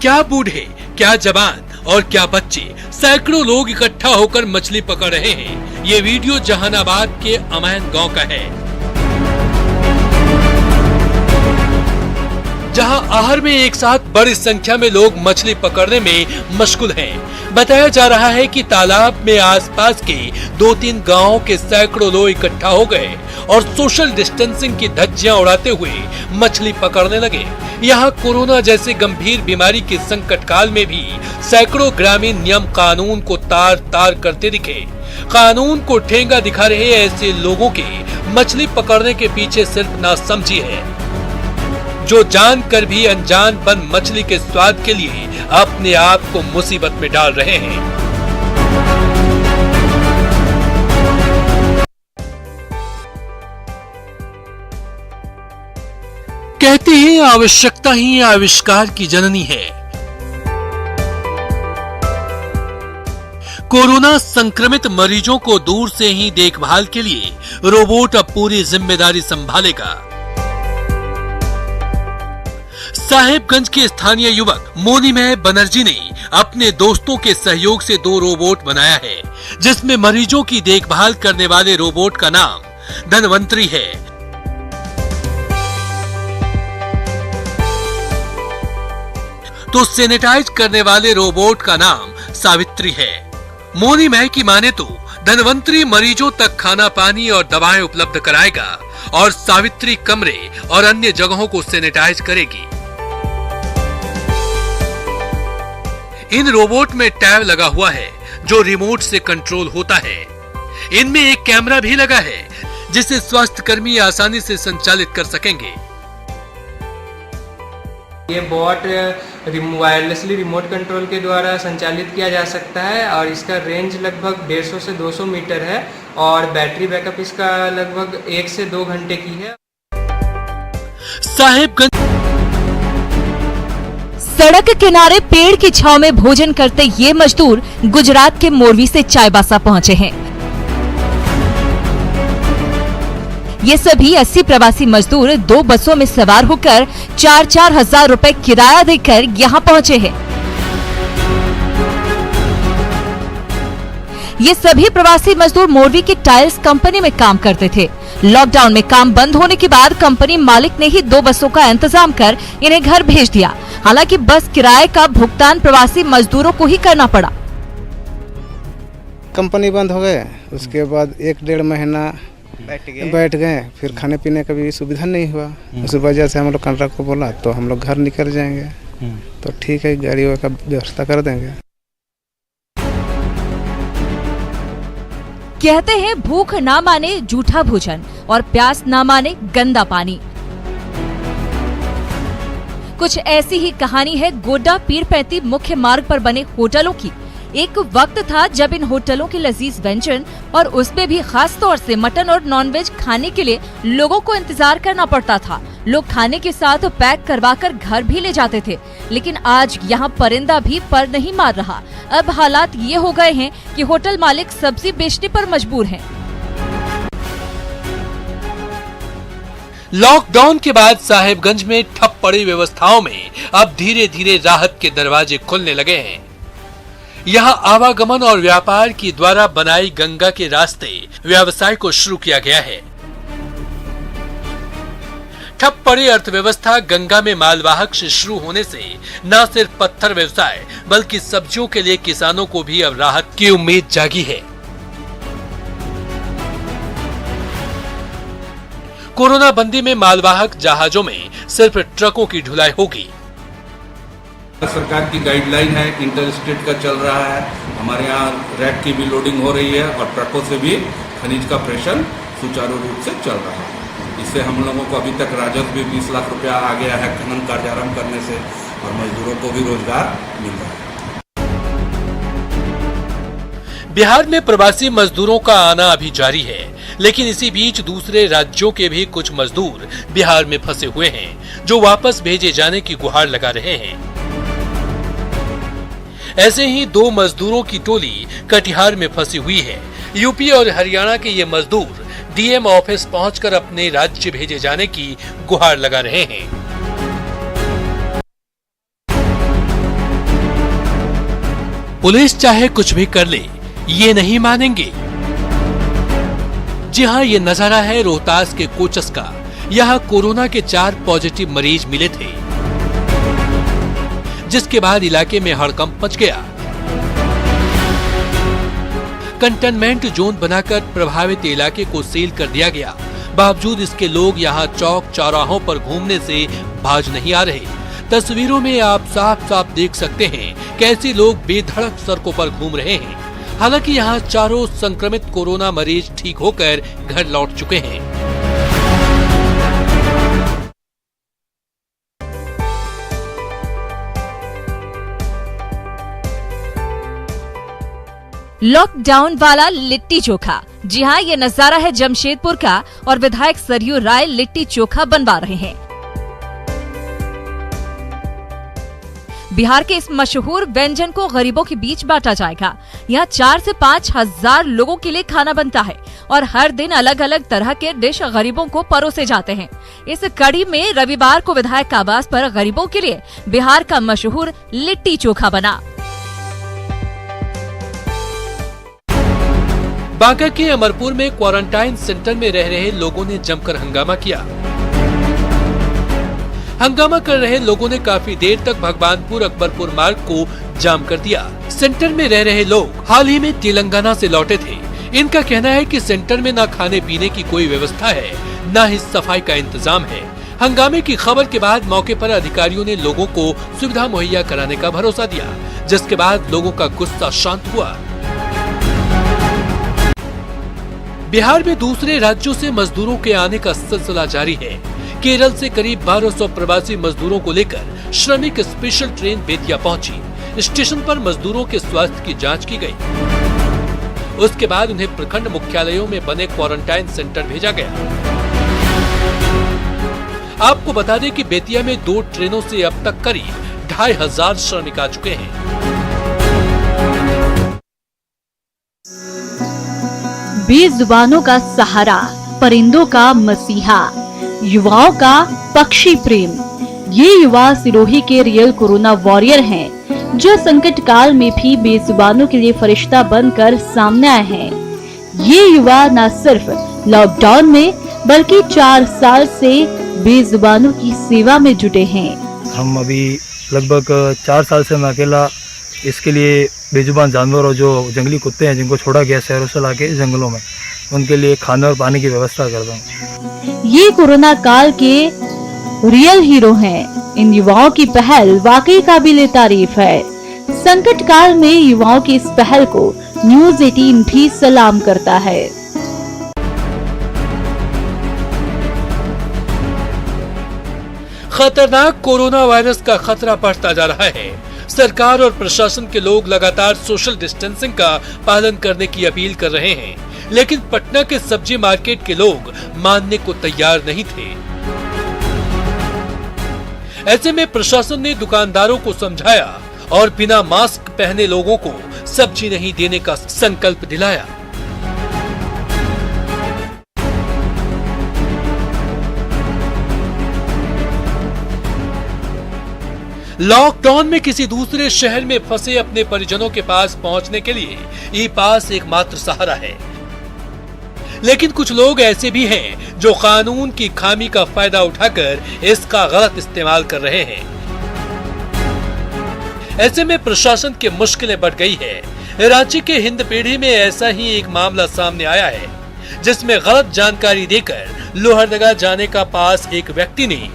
क्या बूढ़े, क्या जवान और क्या बच्चे, सैकड़ों लोग इकट्ठा होकर मछली पकड़ रहे हैं। ये वीडियो जहानाबाद के अमैन गांव का है, जहां आहर में एक साथ बड़ी संख्या में लोग मछली पकड़ने में मशगूल हैं। बताया जा रहा है कि तालाब में आसपास के 2-3 गांवों के सैकड़ों लोग इकट्ठा हो गए और सोशल डिस्टेंसिंग की धज्जियां उड़ाते हुए मछली पकड़ने लगे। यहाँ कोरोना जैसे गंभीर बीमारी के संकट काल में भी सैकड़ों ग्रामीण नियम कानून को तार तार करते दिखे। कानून को ठेंगा दिखा रहे ऐसे लोगों के मछली पकड़ने के पीछे सिर्फ नासमझी है, जो जानकर भी अनजान बन मछली के स्वाद के लिए अपने आप को मुसीबत में डाल रहे हैं। कहते हैं आवश्यकता ही आविष्कार की जननी है। कोरोना संक्रमित मरीजों को दूर से ही देखभाल के लिए रोबोट अब पूरी जिम्मेदारी संभालेगा। साहेबगंज के स्थानीय युवक मोनीमय बनर्जी ने अपने दोस्तों के सहयोग से 2 रोबोट बनाया है, जिसमें मरीजों की देखभाल करने वाले रोबोट का नाम धनवंतरी है तो सैनिटाइज करने वाले रोबोट का नाम सावित्री है। मोनीमय की माने तो धनवंतरी मरीजों तक खाना पानी और दवाएं उपलब्ध कराएगा और सावित्री कमरे और अन्य जगहों को सैनिटाइज करेगी। इन रोबोट में टैब लगा हुआ है जो रिमोट से कंट्रोल होता है। इनमें एक कैमरा भी लगा है जिसे स्वास्थ्य कर्मी आसानी से संचालित कर सकेंगे। ये बॉट वायरलेसली रिमोट कंट्रोल के द्वारा संचालित किया जा सकता है और इसका रेंज लगभग 150 से 200 मीटर है और बैटरी बैकअप इसका लगभग 1 से 2 घंटे की है। साहेबगंज सड़क किनारे पेड़ की छांव में भोजन करते ये मजदूर गुजरात के मोरवी से चाईबासा पहुंचे हैं। ये सभी 80 प्रवासी मजदूर 2 बसों में सवार होकर 4-4 हजार रुपए किराया देकर यहाँ पहुंचे हैं। ये सभी प्रवासी मजदूर मोरवी की टाइल्स कंपनी में काम करते थे। लॉकडाउन में काम बंद होने के बाद कंपनी मालिक ने ही 2 बसों का इंतजाम कर इन्हें घर भेज दिया। हालांकि बस किराए का भुगतान प्रवासी मजदूरों को ही करना पड़ा। कंपनी बंद हो गए, उसके बाद 1-1.5 महीना बैठ गए, फिर खाने पीने का भी सुविधा नहीं हुआ। उस वजह से हम लोग कंट्रैक्टर को बोला तो हम लोग घर निकल जाएंगे, तो ठीक है गाड़ियों का व्यवस्था कर देंगे। कहते हैं भूख ना माने जूठा भोजन और प्यास ना माने गंदा पानी। कुछ ऐसी ही कहानी है गोड्डा पीरपैंती मुख्य मार्ग पर बने होटलों की। एक वक्त था जब इन होटलों के लजीज व्यंजन और उसमें भी खास तौर से मटन और नॉनवेज खाने के लिए लोगों को इंतजार करना पड़ता था। लोग खाने के साथ पैक करवाकर घर भी ले जाते थे, लेकिन आज यहाँ परिंदा भी पर नहीं मार रहा। अब हालात ये हो गए हैं कि होटल मालिक सब्जी बेचने पर मजबूर हैं। लॉकडाउन के बाद साहेबगंज में ठप पड़ी व्यवस्थाओं में अब धीरे धीरे राहत के दरवाजे खुलने लगे हैं। यहाँ आवागमन और व्यापार की द्वारा बनाई गंगा के रास्ते व्यवसाय को शुरू किया गया है। ठप पड़ी अर्थव्यवस्था गंगा में मालवाहक से शुरू होने से न सिर्फ पत्थर व्यवसाय बल्कि सब्जियों के लिए किसानों को भी अब राहत की उम्मीद जागी है। कोरोना बंदी में मालवाहक जहाजों में सिर्फ ट्रकों की ढुलाई होगी। सरकार की गाइडलाइन है, इंटर स्टेट का चल रहा है। हमारे यहाँ रैक की भी लोडिंग हो रही है और ट्रकों से भी खनिज का प्रेषण सुचारू रूप से चल रहा है। इससे हम लोगों को अभी तक राजस्व भी 20 लाख रुपया आ गया है खनन कार्यारंभ करने से और मजदूरों को भी रोजगार मिल रहा है। बिहार में प्रवासी मजदूरों का आना अभी जारी है, लेकिन इसी बीच दूसरे राज्यों के भी कुछ मजदूर बिहार में फंसे हुए हैं, जो वापस भेजे जाने की गुहार लगा रहे हैं। ऐसे ही 2 मजदूरों की टोली कटिहार में फंसी हुई है। यूपी और हरियाणा के ये मजदूर डीएम ऑफिस पहुंचकर अपने राज्य भेजे जाने की गुहार लगा रहे हैं। पुलिस चाहे कुछ भी कर ले, ये नहीं मानेंगे। जी हाँ, ये नजारा है रोहतास के कोचस का। यहाँ कोरोना के 4 पॉजिटिव मरीज मिले थे, जिसके बाद इलाके में हड़कंप मच गया। कंटेनमेंट जोन बनाकर प्रभावित इलाके को सील कर दिया गया। बावजूद इसके लोग यहाँ चौक चौराहों पर घूमने से बाज नहीं आ रहे। तस्वीरों में आप साफ साफ देख सकते हैं कैसे लोग बेधड़क सड़कों पर घूम रहे हैं। हालांकि यहाँ चारों संक्रमित कोरोना मरीज ठीक होकर घर लौट चुके हैं। लॉकडाउन वाला लिट्टी चोखा। जी हाँ, ये नजारा है जमशेदपुर का और विधायक सरयू राय लिट्टी चोखा बनवा रहे हैं। बिहार के इस मशहूर व्यंजन को गरीबों के बीच बांटा जाएगा। यहाँ 4 से 5 हजार लोगों के लिए खाना बनता है और हर दिन अलग अलग तरह के डिश गरीबों को परोसे जाते हैं। इस कड़ी में रविवार को विधायक आवास पर गरीबों के लिए बिहार का मशहूर लिट्टी चोखा बना। बांका के अमरपुर में क्वारंटाइन सेंटर में रह रहे लोगों ने जमकर हंगामा किया। हंगामा कर रहे लोगों ने काफी देर तक भगवानपुर अकबरपुर मार्ग को जाम कर दिया। सेंटर में रह रहे लोग हाल ही में तेलंगाना से लौटे थे। इनका कहना है कि सेंटर में न खाने पीने की कोई व्यवस्था है, न ही सफाई का इंतजाम है। हंगामे की खबर के बाद मौके पर अधिकारियों ने लोगों को सुविधा मुहैया कराने का भरोसा दिया, जिसके बाद लोगों का गुस्सा शांत हुआ। बिहार में दूसरे राज्यों से मजदूरों के आने का सिलसिला जारी है। केरल से करीब 1200 प्रवासी मजदूरों को लेकर श्रमिक स्पेशल ट्रेन बेतिया पहुंची। स्टेशन पर मजदूरों के स्वास्थ्य की जांच की गई। उसके बाद उन्हें प्रखंड मुख्यालयों में बने क्वारंटाइन सेंटर भेजा गया। आपको बता दें कि बेतिया में 2 ट्रेनों से अब तक करीब 2500 श्रमिक आ चुके हैं। बेजुबानों का सहारा, परिंदों का मसीहा, युवाओं का पक्षी प्रेम। ये युवा सिरोही के रियल कोरोना वॉरियर हैं, जो संकट काल में भी बेजुबानों के लिए फरिश्ता बनकर सामने आए हैं। ये युवा न सिर्फ लॉकडाउन में बल्कि 4 साल से बेजुबानों की सेवा में जुटे हैं। हम अभी लगभग 4 साल से मैं अकेला इसके लिए बेजुबान जानवर और जो जंगली कुत्ते हैं जिनको छोड़ा गया शहरों से लाके जंगलों में, उनके लिए खाने और पानी की व्यवस्था करता हूँ। ये कोरोना काल के रियल हीरो हैं। इन युवाओं की पहल वाकई काबिले तारीफ है। संकट काल में युवाओं की इस पहल को न्यूज़ 18 भी सलाम करता है। खतरनाक कोरोना वायरस का खतरा बढ़ता जा रहा है। सरकार और प्रशासन के लोग लगातार सोशल डिस्टेंसिंग का पालन करने की अपील कर रहे हैं, लेकिन पटना के सब्जी मार्केट के लोग मानने को तैयार नहीं थे। ऐसे में प्रशासन ने दुकानदारों को समझाया और बिना मास्क पहने लोगों को सब्जी नहीं देने का संकल्प दिलाया। लॉकडाउन में किसी दूसरे शहर में फंसे अपने परिजनों के पास पहुंचने के लिए ई पास एकमात्र सहारा है। लेकिन कुछ लोग ऐसे भी हैं जो कानून की खामी का फायदा उठाकर इसका गलत इस्तेमाल कर रहे हैं। ऐसे में प्रशासन की मुश्किलें बढ़ गई है। रांची के हिंदपीढ़ी में ऐसा ही एक मामला सामने आया है, जिसमें गलत जानकारी देकर लोहरदगा जाने का पास एक व्यक्ति ने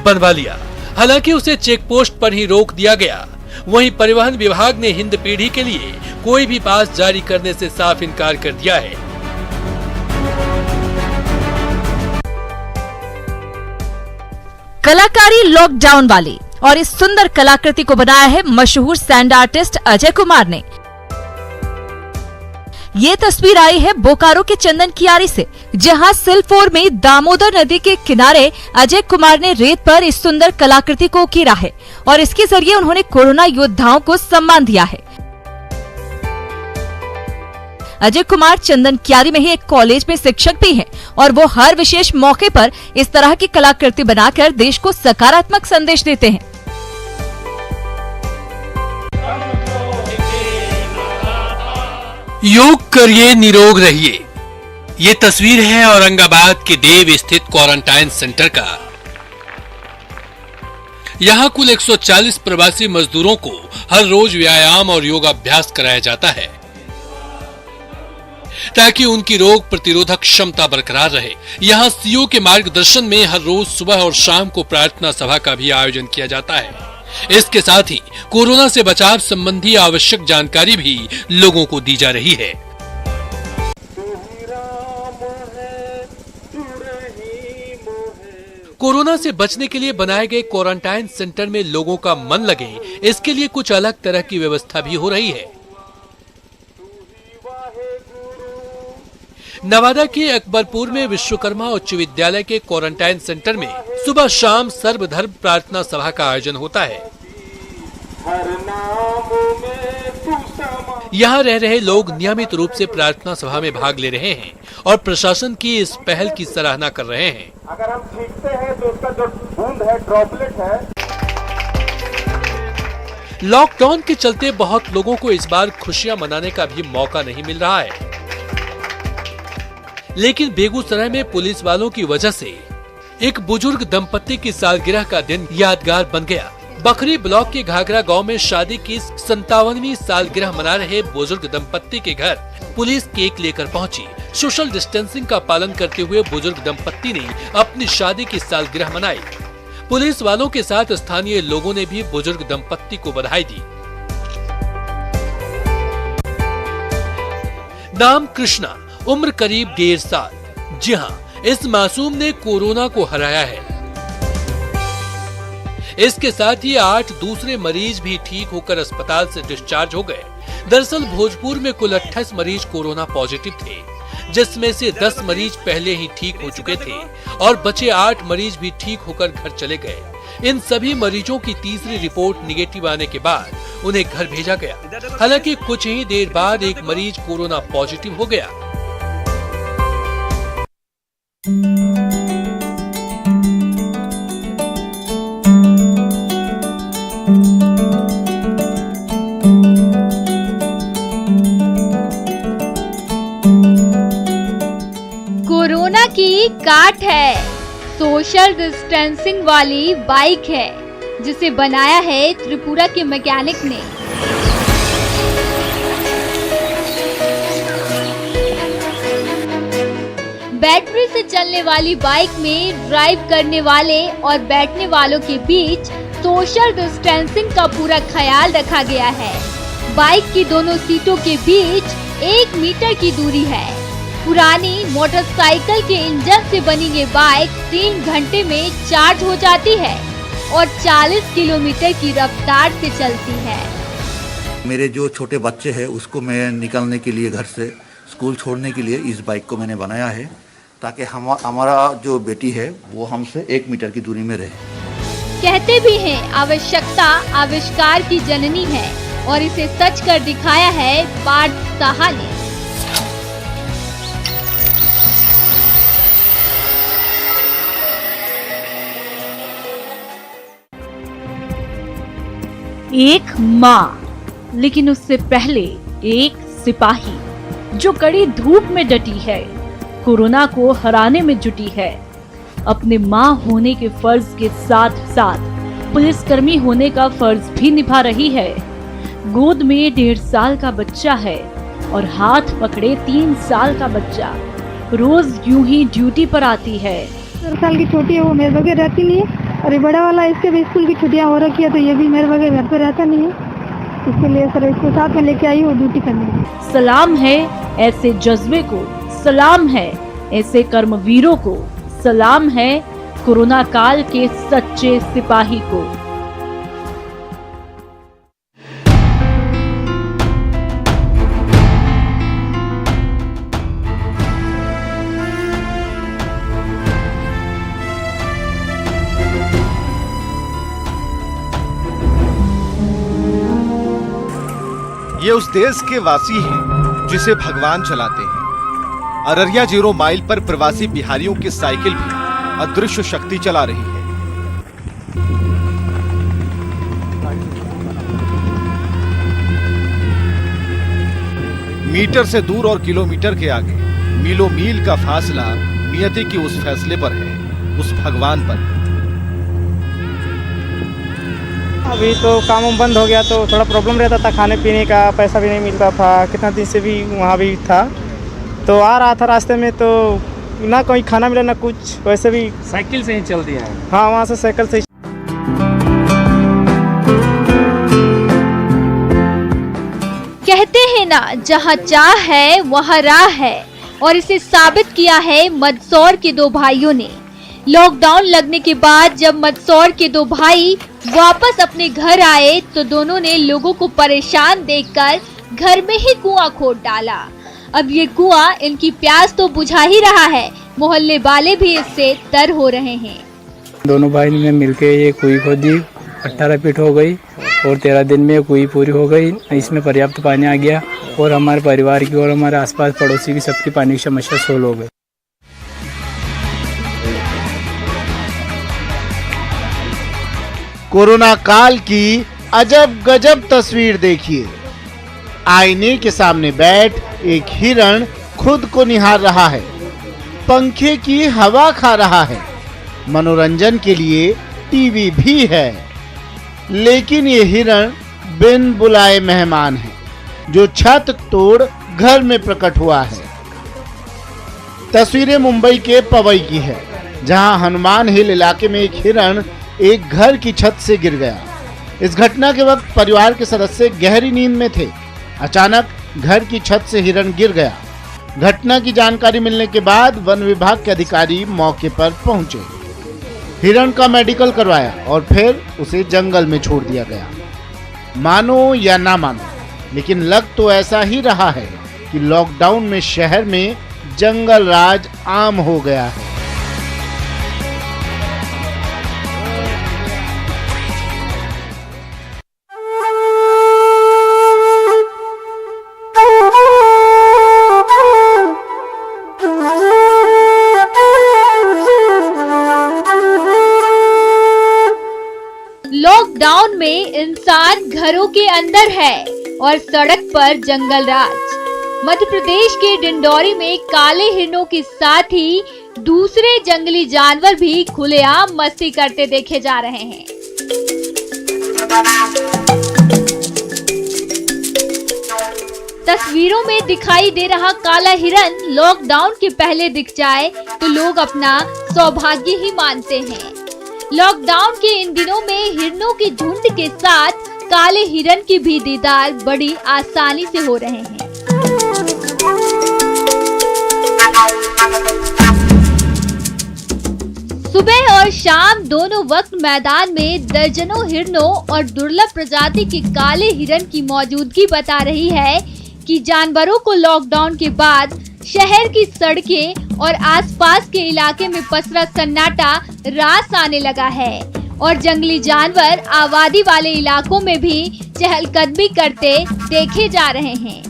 बनवा लिया। हालांकि उसे चेक पोस्ट पर ही रोक दिया गया। वहीं परिवहन विभाग ने हिंदपीढ़ी के लिए कोई भी पास जारी करने से साफ इनकार कर दिया है। कलाकारी लॉकडाउन वाली और इस सुंदर कलाकृति को बनाया है मशहूर सैंड आर्टिस्ट अजय कुमार ने। ये तस्वीर आई है बोकारो के चंदन कियारी से, जहां सिलफोर में दामोदर नदी के किनारे अजय कुमार ने रेत पर इस सुंदर कलाकृति को उकेरा है और इसके जरिए उन्होंने कोरोना योद्धाओं को सम्मान दिया है। अजय कुमार चंदन कियारी में ही एक कॉलेज में शिक्षक भी हैं और वो हर विशेष मौके पर इस तरह की कलाकृति बनाकर देश को सकारात्मक संदेश देते हैं। योग करिए, निरोग रहिए। ये तस्वीर है औरंगाबाद के देव स्थित क्वारंटाइन सेंटर का। यहाँ कुल 140 प्रवासी मजदूरों को हर रोज व्यायाम और योगाभ्यास कराया जाता है ताकि उनकी रोग प्रतिरोधक क्षमता बरकरार रहे। यहाँ सीओ के मार्गदर्शन में हर रोज सुबह और शाम को प्रार्थना सभा का भी आयोजन किया जाता है। इसके साथ ही कोरोना से बचाव संबंधी आवश्यक जानकारी भी लोगों को दी जा रही है। कोरोना से बचने के लिए बनाए गए क्वारंटाइन सेंटर में लोगों का मन लगे, इसके लिए कुछ अलग तरह की व्यवस्था भी हो रही है। नवादा के अकबरपुर में विश्वकर्मा उच्च विद्यालय के क्वारंटाइन सेंटर में सुबह शाम सर्वधर्म प्रार्थना सभा का आयोजन होता है। यहाँ रह रहे लोग नियमित रूप से प्रार्थना सभा में भाग ले रहे हैं और प्रशासन की इस पहल की सराहना कर रहे हैं। अगर हम छींकते हैं तो उसका जो बूंद है, ड्रॉपलेट है। लॉकडाउन के चलते बहुत लोगों को इस बार खुशियां मनाने का भी मौका नहीं मिल रहा है, लेकिन बेगूसराय में पुलिस वालों की वजह से एक बुजुर्ग दंपत्ति की सालगिरह का दिन यादगार बन गया। बखरी ब्लॉक के घाघरा गांव में शादी की 57वीं सालगिरह मना रहे बुजुर्ग दंपत्ति के घर पुलिस केक लेकर पहुंची। सोशल डिस्टेंसिंग का पालन करते हुए बुजुर्ग दंपत्ति ने अपनी शादी की सालगिरह मनाई। पुलिस वालों के साथ स्थानीय लोगों ने भी बुजुर्ग दंपत्ति को बधाई दी। नाम कृष्णा, उम्र करीब 1.5 साल। जी हाँ, इस मासूम ने कोरोना को हराया है। इसके साथ ही 8 दूसरे मरीज भी ठीक होकर अस्पताल से डिस्चार्ज हो गए। दरअसल भोजपुर में कुल 28 मरीज कोरोना पॉजिटिव थे, जिसमें से 10 मरीज पहले ही ठीक हो चुके थे और बचे 8 मरीज भी ठीक होकर घर चले गए। इन सभी मरीजों की तीसरी रिपोर्ट निगेटिव आने के बाद उन्हें घर भेजा गया। हालांकि कुछ ही देर बाद एक मरीज कोरोना पॉजिटिव हो गया। कोरोना की काट है, सोशल डिस्टेंसिंग वाली बाइक है, जिसे बनाया है त्रिपुरा के मैकेनिक ने। बैटरी से चलने वाली बाइक में ड्राइव करने वाले और बैठने वालों के बीच सोशल डिस्टेंसिंग का पूरा ख्याल रखा गया है। बाइक की दोनों सीटों के बीच 1 मीटर की दूरी है। पुरानी मोटरसाइकिल के इंजन से बनी ये बाइक 3 घंटे में चार्ज हो जाती है और 40 किलोमीटर की रफ्तार से चलती है। मेरे जो छोटे बच्चे हैं उसको मैं निकलने के लिए, घर से स्कूल छोड़ने के लिए इस बाइक को मैंने बनाया है, ताकि हमारा जो बेटी है वो हमसे 1 मीटर की दूरी में रहे। कहते भी हैं आवश्यकता आविष्कार की जननी है, और इसे सच कर दिखाया है पार्थ साहा ने। एक माँ, लेकिन उससे पहले एक सिपाही जो कड़ी धूप में डटी है, कोरोना को हराने में जुटी है। अपने माँ होने के फर्ज के साथ साथ पुलिसकर्मी होने का फर्ज भी निभा रही है। गोद में 1.5 साल का बच्चा है और हाथ पकड़े 3 साल का बच्चा रोज यूं ही ड्यूटी पर आती है। 4 साल की छोटी है, वो मेरे बगैर रहती नहीं है, और ये बड़ा वाला इसके भी स्कूल की छुट्टियां हो रखी है, तो ये भी मेरे बगैर घर पर रहता नहीं है। इसलिए सर इसको साथ में लेके आई हूँ ड्यूटी करने। सलाम है ऐसे जज्बे को, सलाम है ऐसे कर्मवीरों को, सलाम है कोरोना काल के सच्चे सिपाही को। ये उस देश के वासी हैं जिसे भगवान चलाते हैं। अररिया 0 माइल पर प्रवासी बिहारियों की साइकिल भी अदृश्य शक्ति चला रही है। मीटर से दूर और किलोमीटर के आगे मीलों मील का फासला नियति की उस फैसले पर है, उस भगवान पर। अभी तो काम बंद हो गया तो थोड़ा प्रॉब्लम रहता था, खाने पीने का पैसा भी नहीं मिलता था, कितना दिन से भी वहाँ भी था। तो आ रहा था रास्ते में तो ना कोई खाना मिला ना कुछ, वैसे भी साइकिल से ही चल दिया है। हाँ, वहाँ से साइकिल से। कहते हैं ना, जहाँ चाह है वहाँ राह है, और इसे साबित किया है मंदसौर के दो भाइयों ने। लॉकडाउन लगने के बाद जब मंदसौर के दो भाई वापस अपने घर आए तो दोनों ने लोगों को परेशान देखकर घर में ही कुआं खोद डाला। अब ये कुआं इनकी प्यास तो बुझा ही रहा है, मोहल्ले वाले भी इससे तर हो रहे हैं। दोनों भाई ने मिलके ये कुई खोदी, 18 फीट हो गई और 13 दिन में कुई पूरी हो गई। इसमें पर्याप्त पानी आ गया और हमारे परिवार की और हमारे आसपास पड़ोसी की सबकी पानी की समस्या सोल्व हो गई। कोरोना काल की अजब गजब तस्वीर देखिए। आईने के सामने बैठ एक हिरण खुद को निहार रहा है, पंखे की हवा खा रहा है, मनोरंजन के लिए टीवी भी है, लेकिन ये हिरण बिन बुलाए मेहमान है जो छत तोड़ घर में प्रकट हुआ है। तस्वीरें मुंबई के पवई की है, जहां हनुमान हिल इलाके में एक हिरण एक घर की छत से गिर गया। इस घटना के वक्त परिवार के सदस्य गहरी नींद में थे। अचानक घर की छत से हिरण गिर गया। घटना की जानकारी मिलने के बाद वन विभाग के अधिकारी मौके पर पहुंचे, हिरण का मेडिकल करवाया और फिर उसे जंगल में छोड़ दिया गया। मानो या ना मानो, लेकिन लग तो ऐसा ही रहा है कि लॉकडाउन में शहर में जंगल राज आम हो गया है। लॉकडाउन में इंसान घरों के अंदर है और सड़क पर जंगल राज। मध्य प्रदेश के डिंडौरी में काले हिरणों के साथ ही दूसरे जंगली जानवर भी खुलेआम मस्ती करते देखे जा रहे हैं। तस्वीरों में दिखाई दे रहा काला हिरन लॉकडाउन के पहले दिख जाए तो लोग अपना सौभाग्य ही मानते हैं। लॉकडाउन के इन दिनों में हिरणों के झुंड के साथ काले हिरन की भी दीदार बड़ी आसानी से हो रहे हैं। सुबह और शाम दोनों वक्त मैदान में दर्जनों हिरणों और दुर्लभ प्रजाति के काले हिरन की मौजूदगी बता रही है कि जानवरों को लॉकडाउन के बाद शहर की सड़कें और आसपास के इलाके में पसरा सन्नाटा रास आने लगा है और जंगली जानवर आबादी वाले इलाकों में भी चहलकदमी करते देखे जा रहे हैं।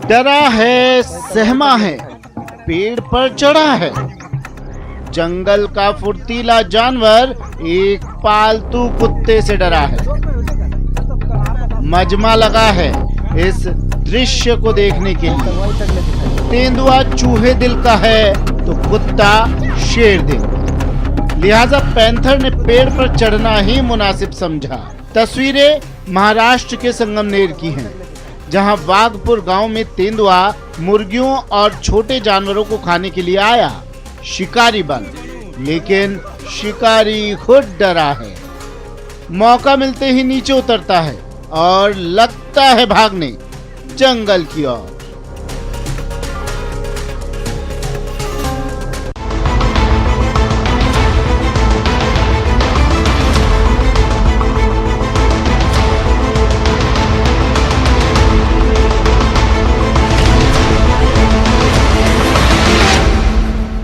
डरा है, सहमा है, पेड़ पर चढ़ा है। जंगल का फुर्तीला जानवर एक पालतू कुत्ते से डरा है। मजमा लगा है इस दृश्य को देखने के लिए। तेंदुआ चूहे दिल का है तो कुत्ता शेर दिल। लिहाजा पैंथर ने पेड़ पर चढ़ना ही मुनासिब समझा। तस्वीरें महाराष्ट्र के संगमनेर की हैं, जहां वाघपुर गांव में तेंदुआ मुर्गियों और छोटे जानवरों को खाने के लिए आया। शिकारी बन, लेकिन शिकारी खुद डरा है। मौका मिलते ही नीचे उतरता है और लगता है भागने जंगल की ओर।